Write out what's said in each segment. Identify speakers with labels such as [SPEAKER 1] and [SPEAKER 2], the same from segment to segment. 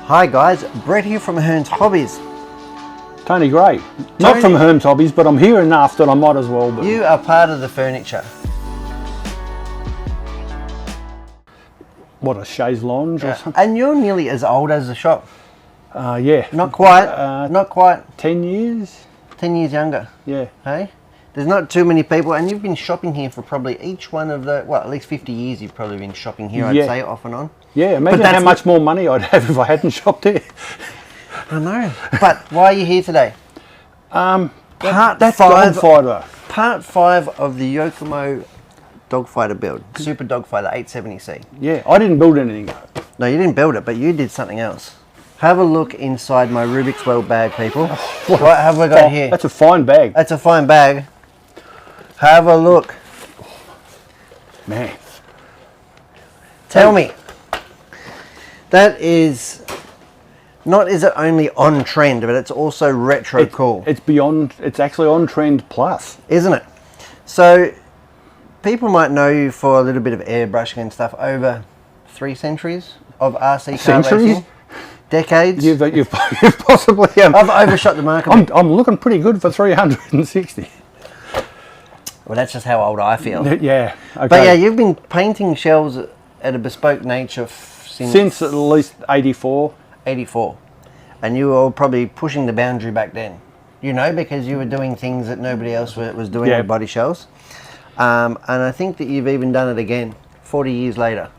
[SPEAKER 1] Hi guys, Brett here from Hearns Hobbies.
[SPEAKER 2] Tony Gray. Not from Hearns Hobbies, but I'm here enough that I might as well be.
[SPEAKER 1] You are part of the furniture.
[SPEAKER 2] What, a chaise lounge or something?
[SPEAKER 1] And you're nearly as old as the shop.
[SPEAKER 2] Yeah.
[SPEAKER 1] Not quite, not quite.
[SPEAKER 2] 10 years?
[SPEAKER 1] 10 years younger.
[SPEAKER 2] Yeah.
[SPEAKER 1] Hey? There's not too many people, and you've been shopping here for probably each one of the, well, at least 50 years you've probably been shopping here, I'd say, off and on.
[SPEAKER 2] Yeah, imagine how much more money I'd have if I hadn't shopped here.
[SPEAKER 1] I know. But why are you here today?
[SPEAKER 2] Part 5 Dog Fighter.
[SPEAKER 1] Part 5 of the Yokomo Dog Fighter build. Super Dog Fighter 870C.
[SPEAKER 2] Yeah, I didn't build anything.
[SPEAKER 1] No, you didn't build it, but you did something else. Have a look inside my Rubik's World bag, people. What have we got here?
[SPEAKER 2] That's a fine bag.
[SPEAKER 1] That's a fine bag. Have a look.
[SPEAKER 2] Man.
[SPEAKER 1] Tell me. That is, not is it only on trend, but it's also retro cool.
[SPEAKER 2] It's beyond, it's actually on trend plus.
[SPEAKER 1] Isn't it? So, people might know you for a little bit of airbrushing and stuff over 3 centuries of RC car racing. Decades.
[SPEAKER 2] You've possibly...
[SPEAKER 1] I've overshot the mark.
[SPEAKER 2] I'm looking pretty good for 360.
[SPEAKER 1] Well, that's just how old I feel.
[SPEAKER 2] Yeah. Okay.
[SPEAKER 1] But yeah, you've been painting shells at a bespoke nature since
[SPEAKER 2] at least 84.
[SPEAKER 1] 84. And you were probably pushing the boundary back then. You know, because you were doing things that nobody else was doing with body shells. And I think that you've even done it again, 40 years later.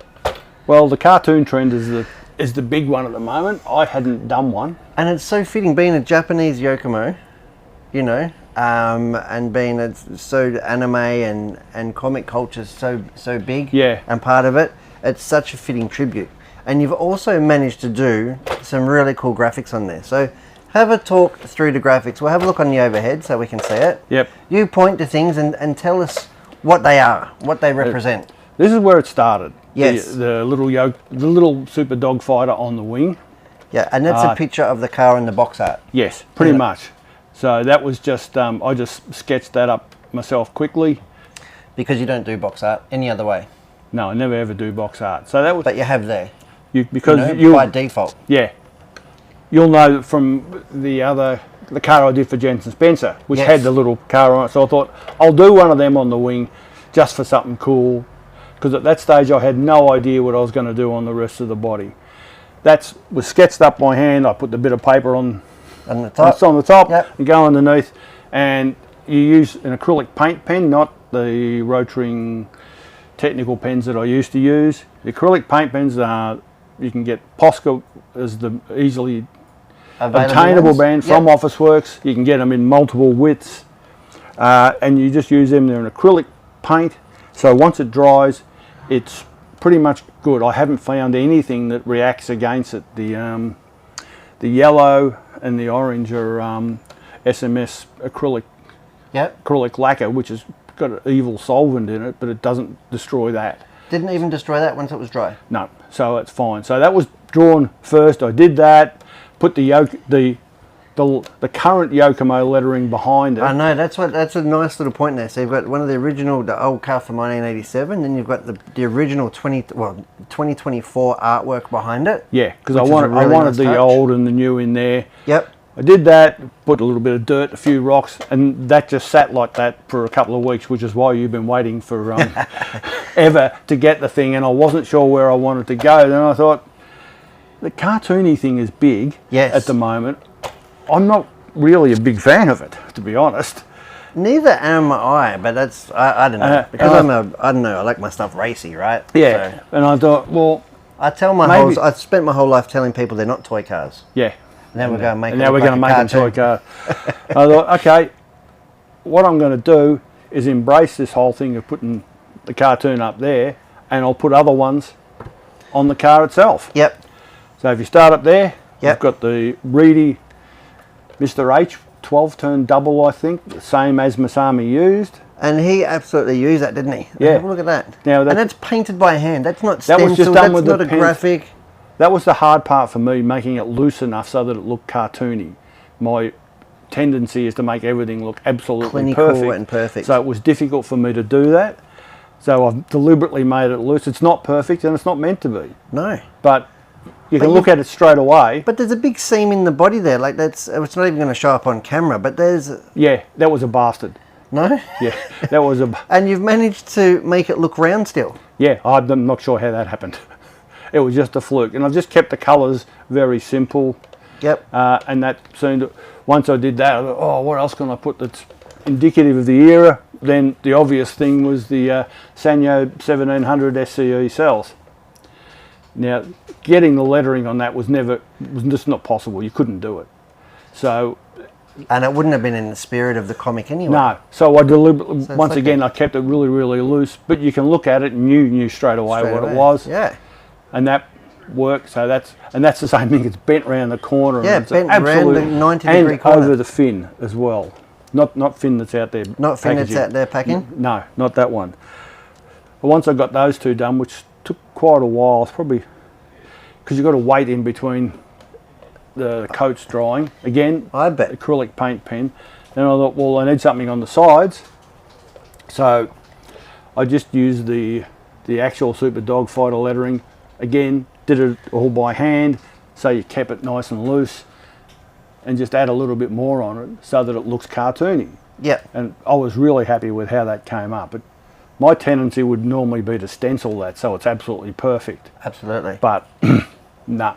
[SPEAKER 2] Well, the cartoon trend is the big one at the moment. I hadn't done one.
[SPEAKER 1] And it's so fitting, being a Japanese Yokomo, you know, and being so anime and comic culture so big and part of it, it's such a fitting tribute. And you've also managed to do some really cool graphics on there. So have a talk through the graphics. We'll have a look on the overhead so we can see it.
[SPEAKER 2] Yep.
[SPEAKER 1] You point to things and tell us what they are, what they represent.
[SPEAKER 2] This is where it started.
[SPEAKER 1] Yes.
[SPEAKER 2] The little Super Dog Fighter on the wing.
[SPEAKER 1] Yeah, and that's a picture of the car in the box art.
[SPEAKER 2] Yes, pretty much. So that was just, I just sketched that up myself quickly.
[SPEAKER 1] Because you don't do box art any other way.
[SPEAKER 2] No, I never ever do box art. So that was.
[SPEAKER 1] But you have there.
[SPEAKER 2] Because
[SPEAKER 1] you by default.
[SPEAKER 2] Yeah. You'll know from the car I did for Jensen Spencer, which had the little car on it. So I thought, I'll do one of them on the wing just for something cool. Because at that stage I had no idea what I was going to do on the rest of the body. That was sketched up by hand. I put the bit of paper on the top and go underneath. And you use an acrylic paint pen, not the Rotring technical pens that I used to use. The acrylic paint pens, you can get Posca as the easily obtainable brand from Officeworks. You can get them in multiple widths. And you just use them. They're an acrylic paint. So once it dries, it's pretty much good. I haven't found anything that reacts against it. The yellow and the orange are SMS acrylic lacquer, which has got an evil solvent in it, but it doesn't destroy that.
[SPEAKER 1] Didn't even destroy that once it was dry?
[SPEAKER 2] No, so it's fine. So that was drawn first. I did that, put the current Yokomo lettering behind it.
[SPEAKER 1] I know, that's a nice little point there. So you've got one of the original, the old car from 1987, then you've got the original 2024 artwork behind it.
[SPEAKER 2] Yeah, because I wanted the old and the new in there.
[SPEAKER 1] Yep.
[SPEAKER 2] I did that, put a little bit of dirt, a few rocks, and that just sat like that for a couple of weeks, which is why you've been waiting for ever to get the thing, and I wasn't sure where I wanted to go. Then I thought, the cartoony thing is big at the moment. I'm not really a big fan of it, to be honest.
[SPEAKER 1] Neither am I, but that's, I don't know. Because I don't know, I like my stuff racy, right?
[SPEAKER 2] Yeah, so, and I thought, well...
[SPEAKER 1] I spent my whole life telling people they're not toy cars.
[SPEAKER 2] Yeah.
[SPEAKER 1] Now we're going to make
[SPEAKER 2] it. Now we're going to make a toy car. I thought, okay, what I'm going to do is embrace this whole thing of putting the cartoon up there, and I'll put other ones on the car itself.
[SPEAKER 1] Yep.
[SPEAKER 2] So if you start up there, you've got the Reedy Mr. H 12-turn double, I think, the same as Masami used.
[SPEAKER 1] And he absolutely used that, didn't he?
[SPEAKER 2] Yeah.
[SPEAKER 1] Have a look at that.
[SPEAKER 2] Now
[SPEAKER 1] and that's painted by hand. That's not stenciled.
[SPEAKER 2] That was just done with
[SPEAKER 1] that's not a graphic.
[SPEAKER 2] That was the hard part for me, making it loose enough so that it looked cartoony. My tendency is to make everything look absolutely
[SPEAKER 1] clinical and perfect.
[SPEAKER 2] So it was difficult for me to do that. So I've deliberately made it loose. It's not perfect and it's not meant to be.
[SPEAKER 1] No.
[SPEAKER 2] But You can look at it straight away.
[SPEAKER 1] But there's a big seam in the body there. Like it's not even going to show up on camera. But there's.
[SPEAKER 2] Yeah, that was a bastard.
[SPEAKER 1] No.
[SPEAKER 2] Yeah, that was a.
[SPEAKER 1] And you've managed to make it look round still.
[SPEAKER 2] Yeah, I'm not sure how that happened. It was just a fluke, and I've just kept the colours very simple.
[SPEAKER 1] Yep.
[SPEAKER 2] And that seemed to, once I did that, I thought, oh, what else can I put that's indicative of the era? Then the obvious thing was the Sanyo 1700 SCE cells. Now, getting the lettering on that was just not possible. You couldn't do it. So.
[SPEAKER 1] And it wouldn't have been in the spirit of the comic anyway.
[SPEAKER 2] No. So I deliberately, once again, I kept it really, really loose. But you can look at it and you knew straight away what it was.
[SPEAKER 1] Yeah.
[SPEAKER 2] And that worked. So that's the same thing. It's bent round the corner.
[SPEAKER 1] Yeah,
[SPEAKER 2] and
[SPEAKER 1] bent around the 90-degree
[SPEAKER 2] and
[SPEAKER 1] corner.
[SPEAKER 2] over the fin as well. Not fin that's out there.
[SPEAKER 1] Not fin that's out there packing.
[SPEAKER 2] No, not that one. But once I got those two done, which took quite a while, it's probably because you've got to wait in between the coats drying. Again,
[SPEAKER 1] I bet.
[SPEAKER 2] Acrylic paint pen. Then I thought, well, I need something on the sides. So I just used the actual Super Dog Fighter lettering. Again, did it all by hand, so you kept it nice and loose, and just add a little bit more on it so that it looks cartoony.
[SPEAKER 1] Yeah.
[SPEAKER 2] And I was really happy with how that came up. But my tendency would normally be to stencil that, so it's absolutely perfect.
[SPEAKER 1] Absolutely.
[SPEAKER 2] But nah.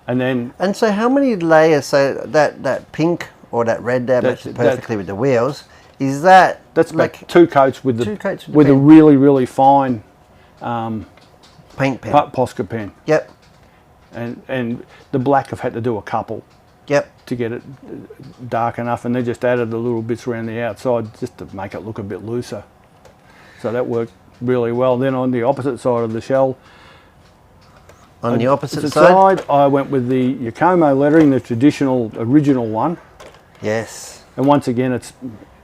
[SPEAKER 2] And
[SPEAKER 1] so how many layers, so that pink or that red there matches perfectly with the wheels, is that...
[SPEAKER 2] That's like two coats with
[SPEAKER 1] the
[SPEAKER 2] a really, really fine
[SPEAKER 1] paint pen.
[SPEAKER 2] Posca pen.
[SPEAKER 1] Yep.
[SPEAKER 2] And the black I've had to do a couple.
[SPEAKER 1] Yep.
[SPEAKER 2] To get it dark enough, and then just added the little bits around the outside just to make it look a bit looser. So that worked really well. Then on the opposite side of the shell,
[SPEAKER 1] on the opposite side,
[SPEAKER 2] I went with the Yokomo lettering, the traditional, original one.
[SPEAKER 1] Yes.
[SPEAKER 2] And once again,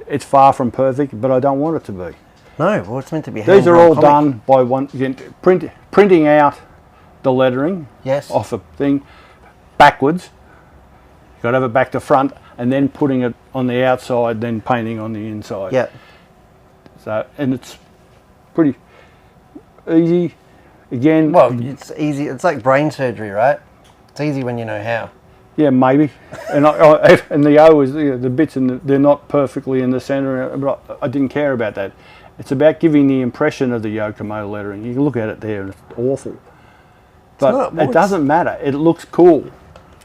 [SPEAKER 2] it's far from perfect, but I don't want it to be.
[SPEAKER 1] No, well, it's meant to be.
[SPEAKER 2] These are all done by printing out the lettering.
[SPEAKER 1] Yes.
[SPEAKER 2] Off a thing backwards. You've got to have it back to front, and then putting it on the outside, then painting on the inside.
[SPEAKER 1] Yeah.
[SPEAKER 2] So, and it's pretty easy. Again,
[SPEAKER 1] well, it's easy. It's like brain surgery, right? It's easy when you know how.
[SPEAKER 2] Yeah, maybe. And and the O is the bits, and they're not perfectly in the centre. But I didn't care about that. It's about giving the impression of the Yokomo lettering. You can look at it there, and it's awful. But it doesn't matter. It looks cool.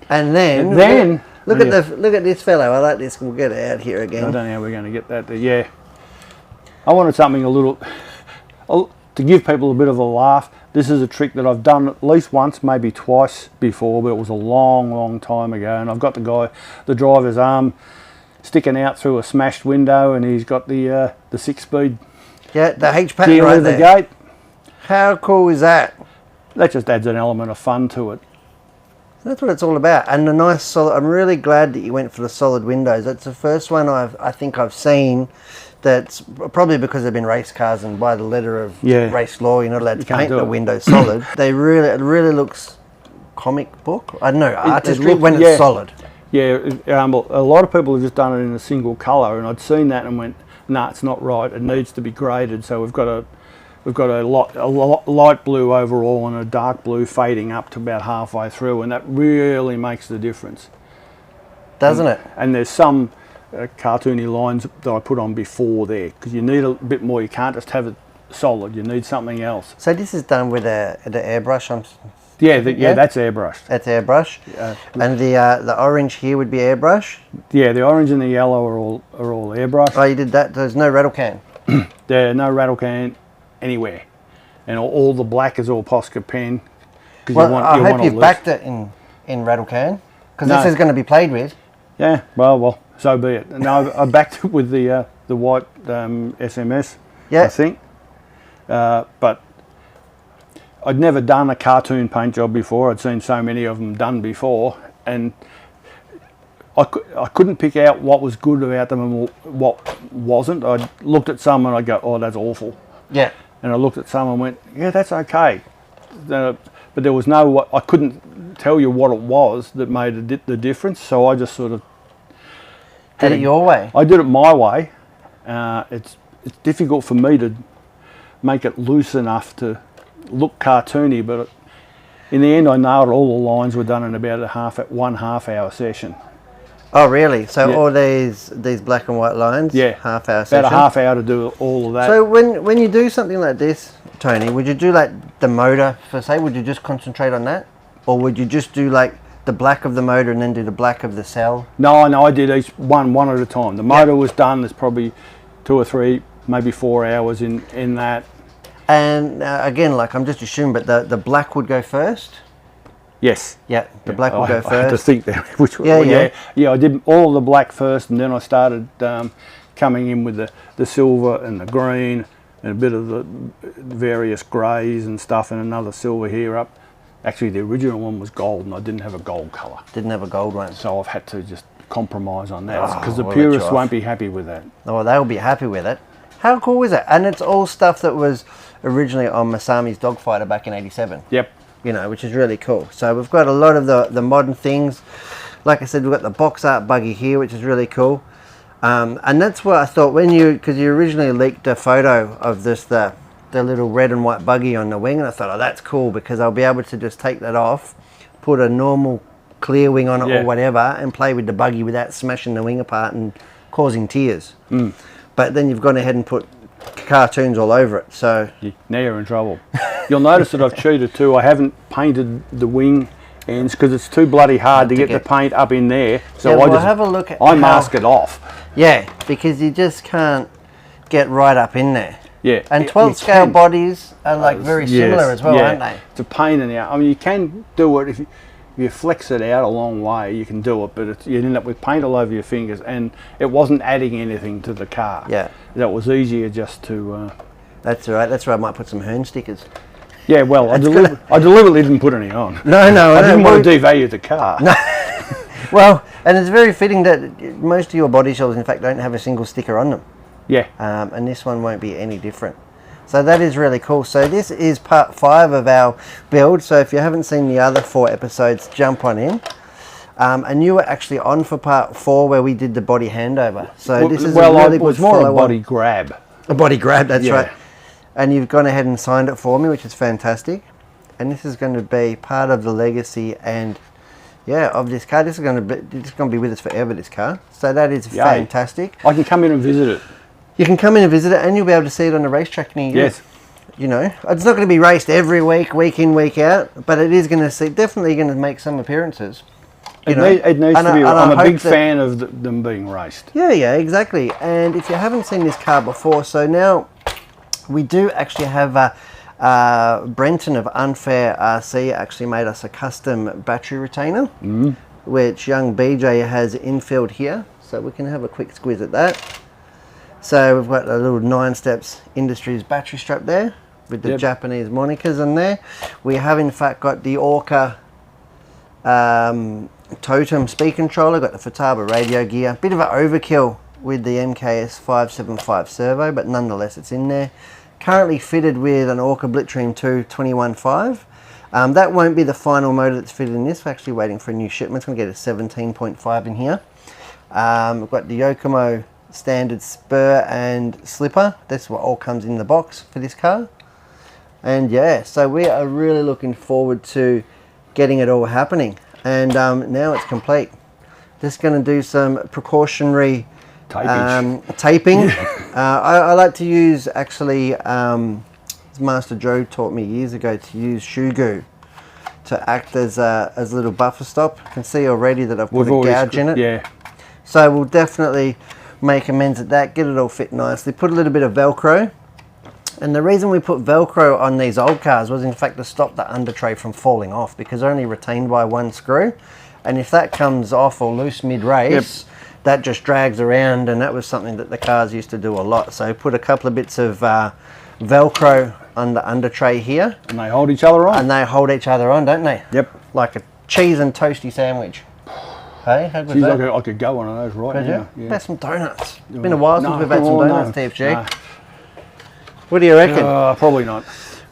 [SPEAKER 1] And then look at this fellow. I like this. We'll get it out here again.
[SPEAKER 2] I don't know how we're going to get that there. Yeah. I wanted something a little to give people a bit of a laugh. This is a trick that I've done at least once, maybe twice before, but it was a long, long time ago. And I've got the driver's arm sticking out through a smashed window, and he's got the 6-speed.
[SPEAKER 1] Yeah, the H pattern right there.
[SPEAKER 2] Gate.
[SPEAKER 1] How cool is that?
[SPEAKER 2] That just adds an element of fun to it.
[SPEAKER 1] That's what it's all about. And the nice solid. I'm really glad that you went for the solid windows. That's the first one I think I've seen. That's probably because they've been race cars, and by the letter of race law, you're not allowed to paint the windows solid. It really looks comic book. I don't know, artistry when it's solid.
[SPEAKER 2] Yeah, a lot of people have just done it in a single colour, and I'd seen that and went, nah, it's not right. It needs to be graded. So we've got a light blue overall and a dark blue fading up to about halfway through, and that really makes the difference.
[SPEAKER 1] Doesn't it?
[SPEAKER 2] And there's some cartoony lines that I put on before there, because you need a bit more. You can't just have it solid. You need something else.
[SPEAKER 1] So this is done with the airbrush.
[SPEAKER 2] That's airbrush.
[SPEAKER 1] That's airbrush. And the orange here would be airbrush.
[SPEAKER 2] Yeah, the orange and the yellow are all airbrush.
[SPEAKER 1] Oh, you did that. There's no rattle can.
[SPEAKER 2] There's no rattle can anywhere, and all the black is all Posca pen.
[SPEAKER 1] Well, I hope you've backed it in rattle can, because this is going to be played with.
[SPEAKER 2] Yeah, well, so be it. No, I backed it with the white SMS. Yeah. I think, but I'd never done a cartoon paint job before. I'd seen so many of them done before, and I couldn't pick out what was good about them and what wasn't. I looked at some and I'd go, oh, that's awful.
[SPEAKER 1] Yeah.
[SPEAKER 2] And I looked at some and went, yeah, that's okay. But there was I couldn't tell you what it was that made the difference, so I just sort of
[SPEAKER 1] did it your way.
[SPEAKER 2] I did it my way. It's difficult for me to make it loose enough to look cartoony, but In the end, I nailed all the lines were done in about one half hour session.
[SPEAKER 1] Oh, really? So all these black and white lines?
[SPEAKER 2] Yeah.
[SPEAKER 1] Half-hour session?
[SPEAKER 2] About a half hour to do all of that.
[SPEAKER 1] So when you do something like this, Tony, would you do like the motor per se? Would you just concentrate on that? Or would you just do like the black of the motor and then do the black of the cell?
[SPEAKER 2] No, I did each one at a time. The motor was done, there's probably 2 or 3, maybe 4 hours in that.
[SPEAKER 1] And again, like I'm just assuming, but the black would go first?
[SPEAKER 2] Yes.
[SPEAKER 1] Yeah, the black will go first.
[SPEAKER 2] I had to think there. Which yeah, I did all the black first, and then I started coming in with the silver and the green and a bit of the various greys and stuff, and another silver here up. Actually, the original one was gold, and I didn't have a gold colour.
[SPEAKER 1] Didn't have a gold one.
[SPEAKER 2] So I've had to just compromise on that, because the purists won't be happy with that.
[SPEAKER 1] Oh, they'll be happy with it. How cool is it? And it's all stuff that was originally on Masami's Dog Fighter back in '87.
[SPEAKER 2] Yep.
[SPEAKER 1] You know, which is really cool. So we've got a lot of the modern things. Like I said, we've got the box art buggy here, which is really cool. And that's what I thought when because you originally leaked a photo of this, the little red and white buggy on the wing, and I thought, oh, that's cool, because I'll be able to just take that off, put a normal clear wing on it or whatever, and play with the buggy without smashing the wing apart and causing tears. But then you've gone ahead and put cartoons all over it, so
[SPEAKER 2] now you're in trouble. You'll notice that I've cheated too. I haven't painted the wing ends because it's too bloody hard to get the paint up in there. So I just
[SPEAKER 1] have a look at
[SPEAKER 2] mask it off.
[SPEAKER 1] Yeah, because you just can't get right up in there.
[SPEAKER 2] Yeah,
[SPEAKER 1] and 12 scale bodies are like very similar as well, aren't they?
[SPEAKER 2] It's a pain in the ass. I mean, you can do it if you flex it out a long way. You can do it, but you end up with paint all over your fingers, and it wasn't adding anything to the car.
[SPEAKER 1] Yeah,
[SPEAKER 2] that was easier just to.
[SPEAKER 1] That's right. That's right. I might put some Hearns stickers.
[SPEAKER 2] Yeah, well, I deliberately didn't put any on.
[SPEAKER 1] No,
[SPEAKER 2] I didn't want to devalue the car.
[SPEAKER 1] No. Well, and it's very fitting that most of your body shells, in fact, don't have a single sticker on them.
[SPEAKER 2] Yeah.
[SPEAKER 1] And this one won't be any different. So that is really cool. So this is part 5 of our build. So if you haven't seen the other 4 episodes, jump on in. And you were actually on for part 4 where we did the body handover. So this is a really good
[SPEAKER 2] more a body grab.
[SPEAKER 1] A body grab, that's right. And you've gone ahead and signed it for me, which is fantastic. And this is going to be part of the legacy and of this car. This is going to be with us forever, this car. So that is fantastic.
[SPEAKER 2] I can come in and visit it.
[SPEAKER 1] You can come in and visit it, and you'll be able to see it on the racetrack near you.
[SPEAKER 2] Yes.
[SPEAKER 1] You know, it's not going to be raced every week, week in, week out, but it is going to definitely going to make some appearances.
[SPEAKER 2] It needs to be. I'm a big fan of them being raced.
[SPEAKER 1] Yeah, exactly. And if you haven't seen this car before, so now we do actually have Brenton of Unfair RC actually made us a custom battery retainer, which young BJ has infilled here. So we can have a quick squeeze at that. So we've got a little 9 Steps Industries battery strap there with the Japanese monikers on there. We have in fact got the Orca Totem speed controller, got the Futaba radio gear. Bit of an overkill with the MKS 575 servo, but nonetheless it's in there. Currently fitted with an Orca Blitzstream 2 21.5. That won't be the final motor that's fitted in this. We're actually waiting for a new shipment. It's going to get a 17.5 in here. We've got the Yokomo standard spur and slipper. That's what all comes in the box for this car. And so we are really looking forward to getting it all happening. And now it's complete. Just going to do some precautionary taping. I like to use, actually, Master Joe taught me years ago to use shoe goo to act as a little buffer stop. You can see already that I've put a gouge in it.
[SPEAKER 2] Yeah.
[SPEAKER 1] So we'll definitely make amends at that, get it all fit nicely. Put a little bit of Velcro. And the reason we put Velcro on these old cars was in fact to stop the under tray from falling off, because they're only retained by 1 screw. And if that comes off or loose mid-race, that just drags around, and that was something that the cars used to do a lot. So put a couple of bits of Velcro on the under tray here.
[SPEAKER 2] And they hold each other on.
[SPEAKER 1] And they hold each other on, don't they?
[SPEAKER 2] Yep.
[SPEAKER 1] Like a cheese and toasty sandwich. Hey, how good is that?
[SPEAKER 2] I could go one of those right now.
[SPEAKER 1] Yeah. That's some donuts. It's been a while since we've had some donuts, TFG. What do you reckon?
[SPEAKER 2] Probably not.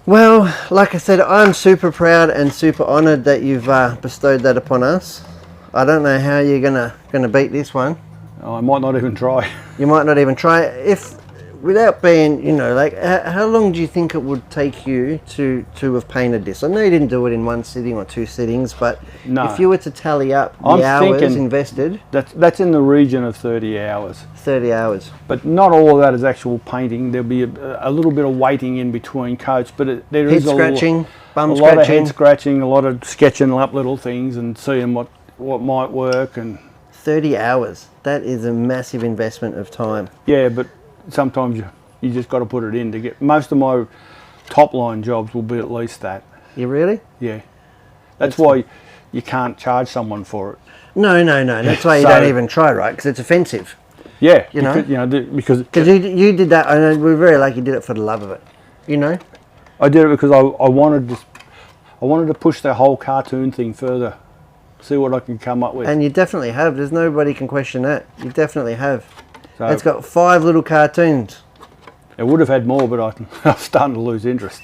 [SPEAKER 1] Well, like I said, I'm super proud and super honoured that you've bestowed that upon us. I don't know how you're gonna beat this one.
[SPEAKER 2] I might not even try.
[SPEAKER 1] You might not even try. If without being, you know, like, how long do you think it would take you to have painted this? I know you didn't do it in one sitting or two sittings, but if you were to tally up the hours invested,
[SPEAKER 2] that's in the region of 30 hours.
[SPEAKER 1] 30 hours.
[SPEAKER 2] But not all of that is actual painting. There'll be a little bit of waiting in between coats, but there is
[SPEAKER 1] scratching, bum
[SPEAKER 2] a
[SPEAKER 1] scratching.
[SPEAKER 2] lot of head scratching, a lot of sketching up little things and seeing what might work. And
[SPEAKER 1] 30 hours. That is a massive investment of time.
[SPEAKER 2] Yeah, but sometimes you just got to put it in to get. Most of my top line jobs will be at least that.
[SPEAKER 1] You really?
[SPEAKER 2] Yeah. That's why you can't charge someone for it.
[SPEAKER 1] No. That's why you don't even try, right? Because it's offensive.
[SPEAKER 2] Yeah.
[SPEAKER 1] You know?
[SPEAKER 2] Because
[SPEAKER 1] you did that, and we're very lucky you did it for the love of it. You know?
[SPEAKER 2] I did it because I wanted to push the whole cartoon thing further. See what I can come up with.
[SPEAKER 1] And you definitely have. There's nobody can question that. You definitely have.
[SPEAKER 2] So
[SPEAKER 1] it's got 5 little cartoons.
[SPEAKER 2] It would have had more, but I'm starting to lose interest.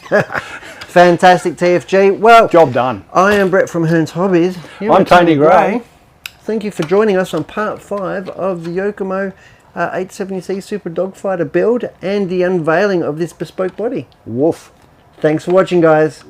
[SPEAKER 1] Fantastic, TFG. Well,
[SPEAKER 2] job done.
[SPEAKER 1] I am Brett from Hearns Hobbies.
[SPEAKER 2] I'm Tony Gray.
[SPEAKER 1] Thank you for joining us on part 5 of the Yokomo YZ-870C Super Dog Fighter build and the unveiling of this bespoke body.
[SPEAKER 2] Woof.
[SPEAKER 1] Thanks for watching, guys.